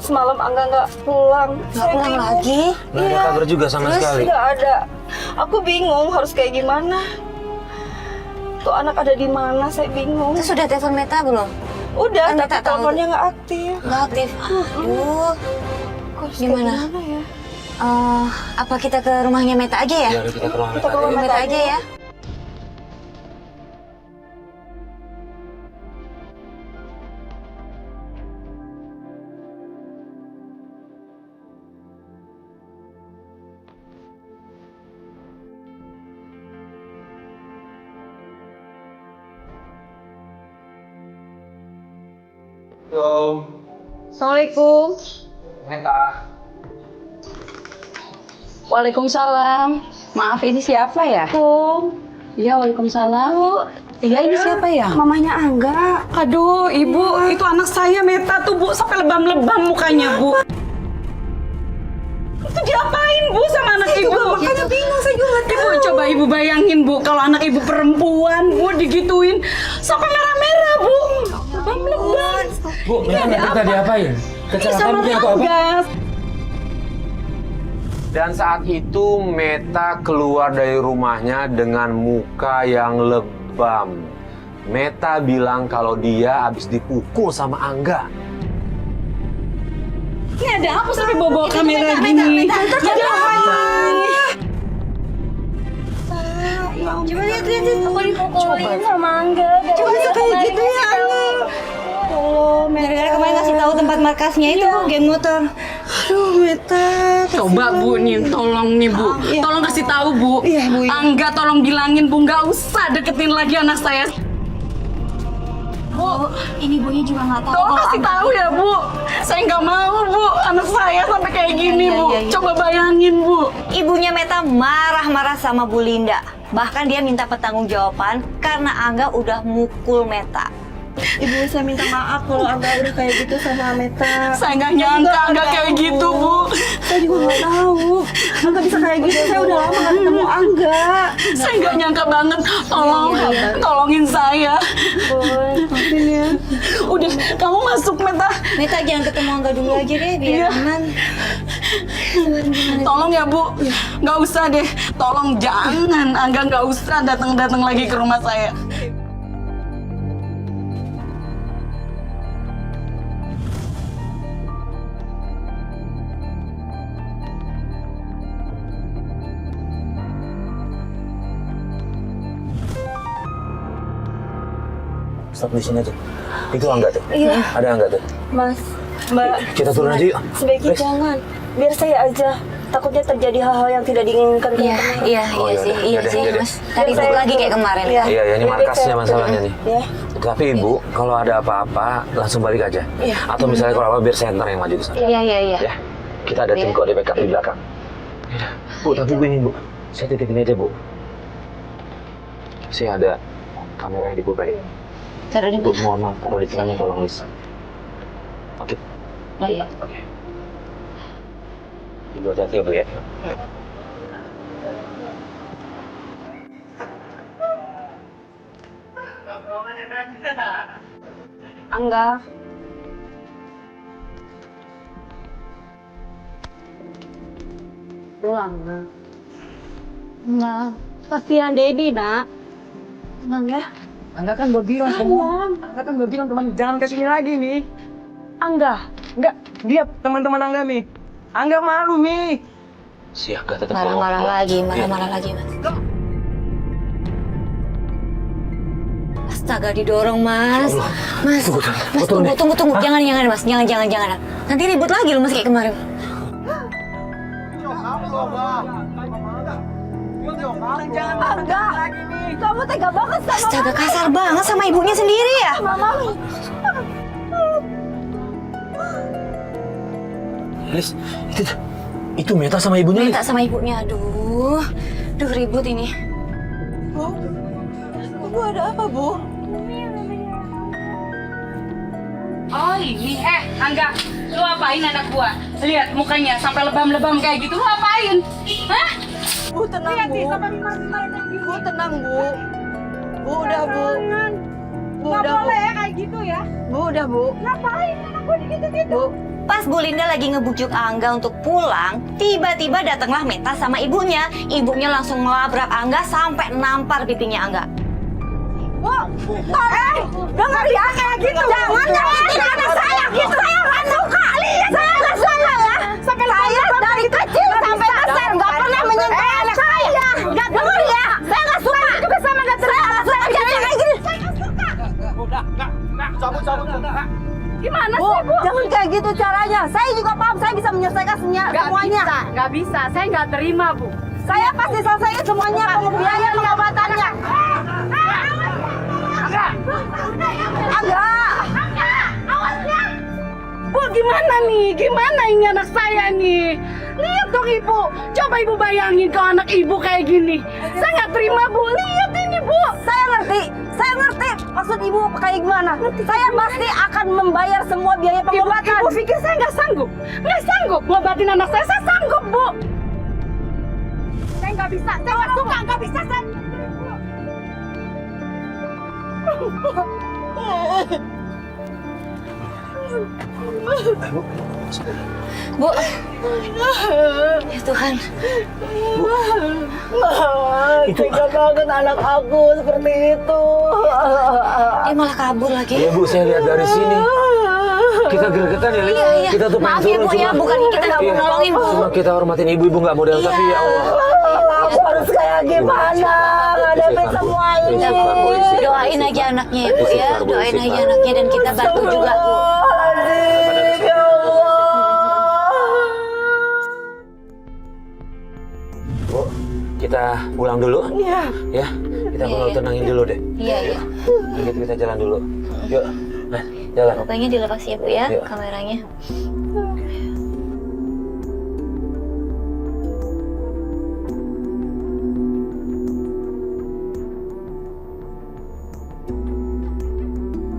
Semalam Angga nggak pulang. Nggak pulang lagi? Nggak ada kabar juga sama sekali. Nggak ada. Aku bingung harus kayak gimana. Tuh anak ada di mana? Saya bingung. Terus sudah telepon Meta belum? Udah, Kan tapi Meta tahu. teleponnya nggak aktif. Nggak aktif. Aduh. Kok harus Gimana? kayak gimana ya? Apa kita ke rumahnya Meta aja ya? Ya udah kita ke rumah Kita ke Meta rumah aja. Meta aja ya. Assalamualaikum. Meta. Waalaikumsalam. Maaf, ini siapa ya? Iya, waalaikumsalam. Iya, ini siapa ya? Mamanya Angga. Aduh, Ibu, itu anak saya Meta tuh, Bu, sampai lebam-lebam mukanya, Bu. Itu diapain, Bu, sama anak Ibu? Makanya bingung saya juga. Ibu, coba Ibu bayangin, Bu, kalau anak Ibu perempuan, Bu, digituin sampai merah-merah, Bu. Lebam-lebam. Bu, Meta diapain? Kecelakaan Sama mungkin atau apa? gas. Dan saat itu Meta keluar dari rumahnya dengan muka yang lebam. Meta bilang kalau dia habis dipukul sama Angga. Ini ada apa sampai bawa kamera gini? Meta, Ada apa ini? Coba lihat. Aku dipukulin sama Angga. Coba bisa kayak gitu ya, Oh, gara-gara kemarin ngasih tahu tempat markasnya itu, geng motor. Aduh, Meta. Coba Bu, nih tolong nih Bu, tolong kasih tahu Bu. Iya, Bu. Angga tolong bilangin Bu, nggak usah deketin lagi anak saya. Bu, ini ibunya juga nggak tahu. Tolong kasih tahu ya Bu, saya nggak mau Bu, anak saya sampai kayak gini Bu. Coba bayangin Bu. Ibunya Meta marah-marah sama Bu Linda. Bahkan dia minta pertanggungjawaban karena Angga udah mukul Meta. Ibu, saya minta maaf kalau Angga udah kayak gitu sama Meta. Saya nggak nyangka Angga kayak gitu Bu. Saya juga nggak tahu. Angga bisa kayak gitu. Saya udah lama nggak ketemu Angga. Saya nggak nyangka banget. Tolongin saya. Boy, maafin ya. Udah, kamu masuk Meta. Meta jangan ketemu Angga dulu aja deh, biar Iya. aman. Tolong ya Bu, nggak usah deh. Tolong jangan, Angga nggak usah datang-datang lagi ke rumah saya. Stop di sini aja. Itu Angga tuh. Iya. Ada Angga tuh. Mas, Mbak. Kita turun aja yuk. Sebaiknya Please. jangan. Biar saya aja. Takutnya terjadi hal-hal yang tidak diinginkan. Iya, iya, Oh, iya sih, yaudah, iya yaudah, sih, yaudah. Mas. Tadi Biar ribut saya lagi kayak kemarin. Iya. Iya, ya, ini Biar markasnya saya- masalahnya nih. Ya. Tapi Ibu, kalau ada apa-apa langsung balik aja. Iya. Atau misalnya kalau apa biar saya ntar yang maju di sana. Iya, iya, iya. Ya, kita ada tim kode backup di belakang. Yaudah. Bu, tapi begini Bu, saya titipin aja Bu. Saya ada kamera yang dibuka ya. Taruh di Bu, mohon maaf kalau ditanya tolong list. Oke. Oh, iya. Oke. Ibu hati-hati ya Bu ya. Angga. Pulang, Nak. Enggak. Kasihan Dedi, Nak. Enggak ya? Angga kan udah bilang Angga kan udah bilang teman jangan kesini lagi nih. Angga. Enggak, dia teman-teman Angga nih. Angga malu nih. Si Angga tetap Marah-marah ngomong. lagi, Iya. marah-marah lagi, Mas. Astaga, didorong, Mas. Mas, Mas, tunggu. Jangan, Mas. Jangan. Nanti ribut lagi loh, Mas, kayak kemarin. Angga. Kamu tega banget sama Astaga, kasar banget sama ibunya sendiri ya. Mama. Lis, itu Meta sama ibunya. Minta sama ibunya, aduh ribut ini. Bu, ada apa, Bu? Oh ini, Angga, lu apain anak gua? Lihat mukanya sampai lebam-lebam kayak gitu, lu apain? Hah? Bu, tenang, Bu. Bu, tenang, Bu. Bu, udah, Bu. Bu, Nggak udah, Bu. boleh ya kayak gitu ya. Bu, udah, Bu. Ngapain anak gua gitu-gitu? Bu, Pas Bu Linda lagi ngebujuk Angga untuk pulang, tiba-tiba datanglah Meta sama ibunya. Ibunya langsung melabrak Angga sampai nampar pipinya Angga. Dengar ya kayak gitu. Jangan nyakitin anak saya gitu. Saya nggak suka. Lihat saya nggak suka ya. Saya dari kecil sampai besar nggak pernah menyentuh anak saya. Nggak dengar ya. Saya nggak suka. Juga sama nggak terima. Saya kayak gini. Saya nggak suka. Gimana sih Bu? Jangan kayak gitu caranya. Saya juga paham. Saya bisa menyelesaikan semuanya. Nggak bisa. Saya nggak terima, Bu. Saya pasti selesaikan semuanya. Biaya pengobatannya. Agak. Bu, gimana nih? Gimana ini anak saya nih? Lihat dong Ibu. Coba Ibu bayangin kalau anak Ibu kayak gini. Saya nggak terima, Bu. Lihat ini, Bu. Saya ngerti. Saya ngerti maksud ibu kayak gimana. Saya pasti akan membayar semua biaya pengobatan. Ibu pikir saya nggak sanggup? Nggak sanggup ngobatin anak saya. Saya sanggup, Bu. Saya nggak bisa. Saya nggak suka. Nggak bisa. Saya... Bu, ya Tuhan, Tega banget anak aku seperti itu. dia malah kabur lagi. Iya Bu, saya lihat dari sini. Kita gregetan ya, Li. Iya, iya. Kita tuh Maaf pengen ya Bu turun, ya, cuma- bukan kita nggak mau Iya. nolongin Bu. Cuma kita hormatin ibu nggak model, Iya. tapi ya Allah. Aku harus kayak gimana ngadepin semua ini. Doain aja anaknya ya Bu ya, doain aja anaknya dan kita bantu juga Bu. Astagfirullahaladzim, ya Allah. Bu, kita pulang dulu. Iya. Ya, kita perlu tenangin dulu deh. Iya, iya. Kita jalan dulu. Yuk, nah, jalan. Pokoknya dilepas ya Bu ya, Iya. kameranya.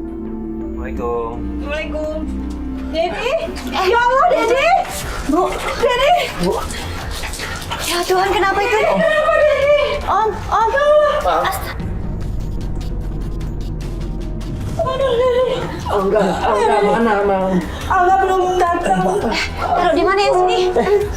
Assalamualaikum. Assalamualaikum. Dedi? Ya Allah, Dedi. Bu, Dedi. Bu, ya Tuhan kenapa itu? Kenapa, Dedi? Om. maaf. Aduh, Dedi. Enggak mana, Mang? Angga belum datang. Taruh di mana ya sini?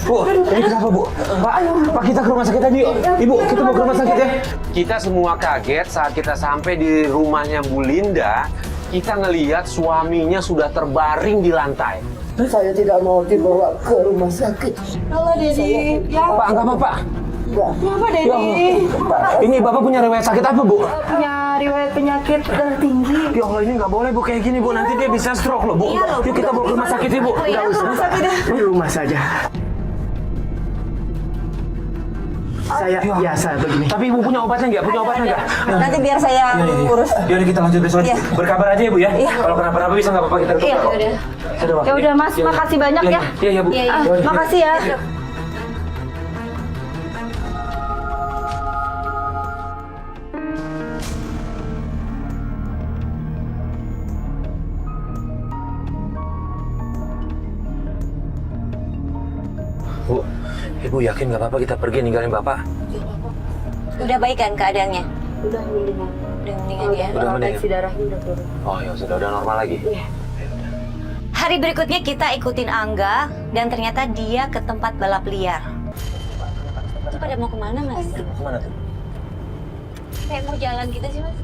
Bu, ini kenapa Bu? Pak, kita ke rumah sakit aja yuk. Ibu, kita mau ke rumah sakit ya. Kita semua kaget saat kita sampai di rumahnya Bu Linda. Kita ngelihat suaminya sudah terbaring di lantai. Saya tidak mau dibawa ke rumah sakit. Halo, Dedi. Ya, Pak, enggak apa-apa. kenapa, Dedi? Ini Bapak punya riwayat sakit apa, Bu? Punya riwayat penyakit darah tinggi. Ya Allah, ini nggak boleh Bu kayak gini Bu. Nanti dia bisa stroke loh Bu. Iya loh, Bu. Yuk kita bawa ke rumah sakit ya Bu. Iya, Nggak usah. Rumah sakit ya. Di rumah saja. Saya biasa begini. Tapi Ibu punya obatnya nggak? Punya obatnya nggak? Nanti biar saya urus. Yaudah kita lanjut besok. Iya. Berkabar aja ya Bu ya. Iya. Kalau kenapa-napa bisa nggak apa-apa kita Iya. tutup. Udah. Sudah, Pak. Ya udah, Mas. Iya. Makasih banyak ya. Iya, iya Bu. Iya, iya. Ah, Yaudah. makasih ya. Bu, Ibu yakin nggak apa-apa kita pergi ninggalin Bapak? Udah baik kan keadaannya? Udah mendingan. Udah mendingan ya. Udah mendingan. Tensi darahnya udah turun. Oh ya sudah normal lagi. Hari berikutnya kita ikutin Angga dan ternyata dia ke tempat balap liar. Itu pada mau kemana Mas? Kemana tuh? Kayak mau jalan gitu sih Mas.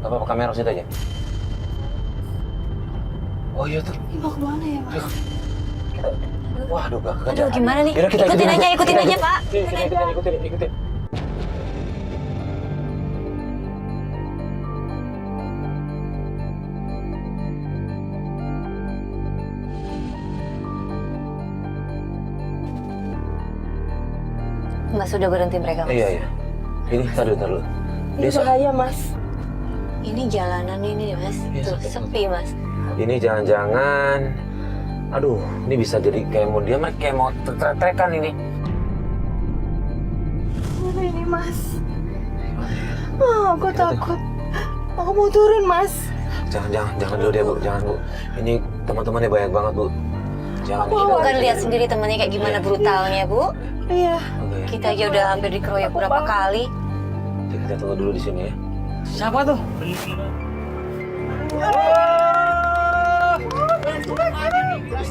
Bapak kamera situ aja. Oh iya tuh. Mau kemana ya, Mas? Waduh, gak Aduh gimana nih? Yaudah, kita Ikutin aja Pak. Ikutin. Mas sudah berhenti mereka Mas. Iya. Ini tar dulu. Ini bahaya, Mas. Ini jalanan ini Mas. Iya, Tuh, sepi Mas. Ini jangan-jangan, aduh, ini bisa jadi kayak mau dia kayak mau trek-trekan ini. Mana ini, Mas? Aku takut. Aku mau turun, Mas. Jangan dulu deh Bu, jangan Bu. Ini teman-temannya banyak banget Bu. Jangan. Ibu kan lihat sendiri temannya kayak gimana brutalnya Bu. Iya. Oke, Kita aja udah hampir dikeroyok berapa kali. kita tunggu dulu di sini ya. Siapa tuh?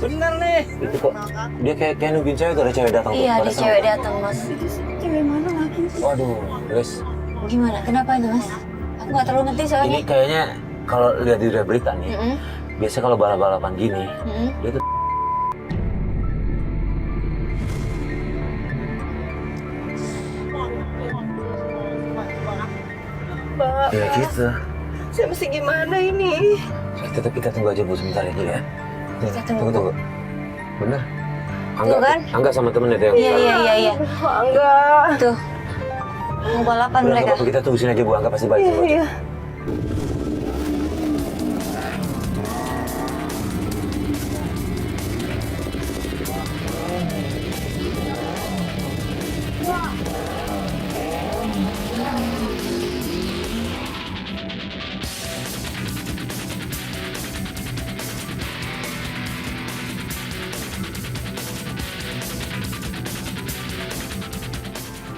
Bener nih. Itu kok dia kayak nungguin cewek tuh, ada cewek datang tuh. Iya, ada Pada cewek datang, Mas. Waduh, guys. Gimana? Kenapa itu, Mas? Aku nggak terlalu ngerti soalnya. Ini kayaknya kalau lihat di berita nih, Mm-mm. biasanya kalau balap-balapan gini, Mm-mm. dia tuh ya gitu. Saya mesti gimana ini? Tetap kita tunggu aja Bu sebentar ya, ya. Kita tunggu. Tunggu. Bener. Tuh kan? Angga sama temennya tuh yang Iya. Enggak. Tuh. Mau balapan Udah, mereka. nggak apa-apa, kita tunggu sini aja Bu, Angga pasti balik. Iya.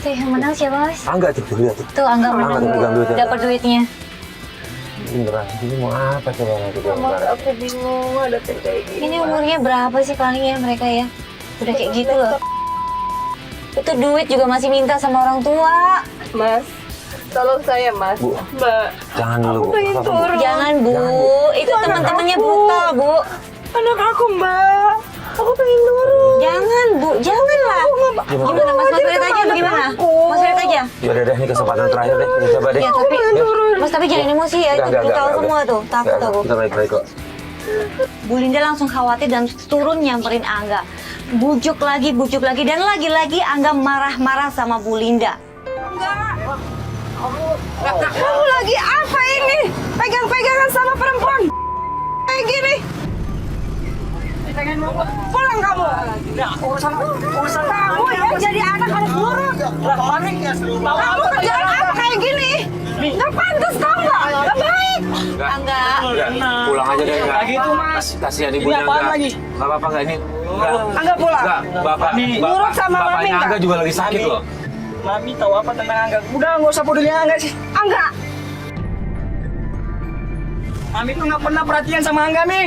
Tuh, yang menang siapa, Mas? Angga tuh, lihat tuh. Tuh, Angga menang, Angga Bu. pegang duitnya. Dapat duitnya. Beneran, ini mau apa coba nanti Mas, aku bingung ada kayak gini. Ini umurnya berapa sih paling ya mereka ya? Udah kayak gitu loh. Itu duit juga masih minta sama orang tua. Mas, tolong saya, Mas. Bu. Mbak, Jangan dulu, Bu. pengen Apa, Bu? turun. Jangan, Bu. Itu teman-temannya brutal, Bu. Anak aku, Mbak. Aku pengen turun. Jangan, Bu. Janganlah. Gimana, Mas? Mas lihat aja bagaimana? Mas lihat aja. Ya udah deh, ini kesempatan terakhir deh. Coba deh. Ya, tapi Mas tapi jangan emosi ya. Itu brutal semua tuh. Takut aku. Kita balik kok. Bu Linda langsung khawatir dan turun nyamperin Angga. Bujuk lagi, dan lagi-lagi Angga marah-marah sama Bu Linda. Kamu lagi apa ini? Pegang-pegangan sama perempuan kayak gini. Pulang kamu. Urusan kamu ya, jadi anak harus nurut. Kamu kerjaan apa kayak gini? Nggak pantas tau nggak? Nggak baik. Angga. Pulang aja deh, enggak. Lagi itu, Mas. Kasihan Ini ibunya apaan enggak. lagi? Enggak apa-apa enggak ini. Angga pulang. Enggak, Nurut sama Mami bapaknya enggak? Angga juga lagi sakit Mami. loh. Mami tahu apa tentang Angga? Udah nggak usah peduli Angga sih. Angga. Mami tuh nggak pernah perhatian sama Angga, Mi.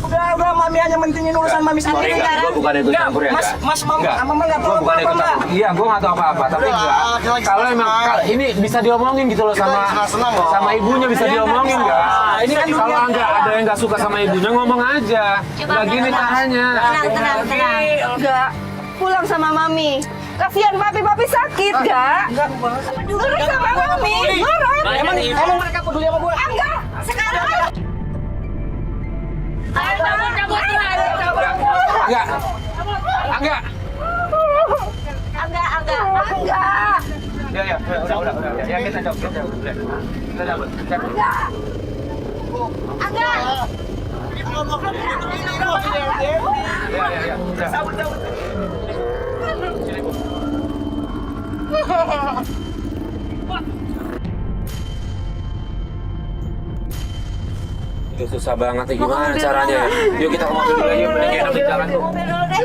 Udah, Mami hanya mentingin urusan Mami Sorry sendiri. enggak, gua bukan ikut Enggak, campur ya. Mas, enggak. Mas, Mama Enggak. nggak tahu Gua bukan apa-apa, ikut Mbak. campur. Iya, gua nggak tahu apa-apa, tapi enggak. Kalau emang ini bisa diomongin gitu loh sama ibunya bisa diomongin enggak? Ini kan Kalau dunia. Angga ada yang nggak suka sama ibunya ngomong aja. Enggak gini caranya. Tenang. Enggak. Pulang sama Mami. Kasihan papi sakit, enggak? Nurut sama Mami. Nurut. Emang mereka peduli sama gue? Angga, sekarang ayo. Enggak. Angga. Angga. Ya, udah. Ya, kita jawab. Kita jawab. Angga. Itu susah banget nih, gimana caranya ya? Yuk kita ke mobil dulu aja, mending enak di jalan. Mobil dulu deh.